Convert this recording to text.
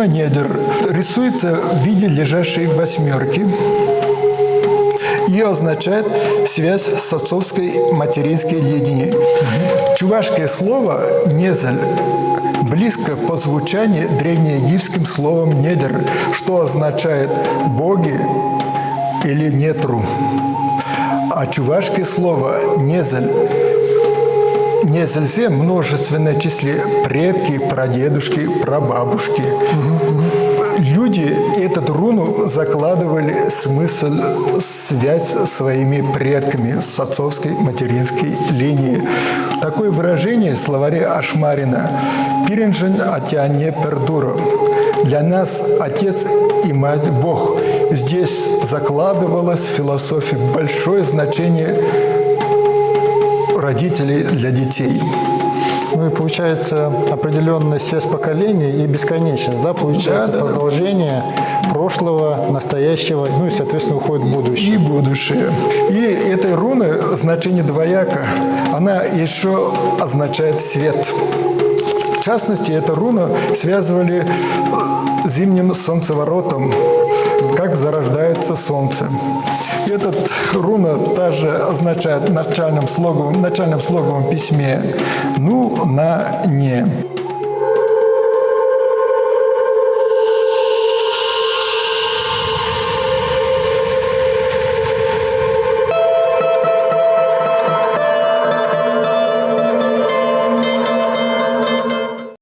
Руна недр рисуется в виде лежащей восьмерки и означает связь с отцовской материнской линией. Чувашское слово «незаль» близко по звучанию древнеегипетским словом «недр», что означает «боги» или «нетру». А чувашское слово «незаль» незальзе множественное числе предки, прадедушки, прабабушки. Люди эту руну закладывали смысл связь с своими предками, с отцовской материнской линией. Такое выражение в словаре Ашмарина «Пиренжен атяне пердуро». Для нас отец и мать – Бог. Здесь закладывалось в философии большое значение родителей для детей. Ну и получается определенная связь поколений и бесконечность, да? Получается продолжение прошлого, настоящего, ну и, соответственно, уходит будущее. И будущее. И этой руны значение двояко. Она еще означает свет. В частности, эту руну связывали с зимним солнцеворотом, как зарождается солнце. Эта руна также означает в начальном слоговом письме «ну» на «не».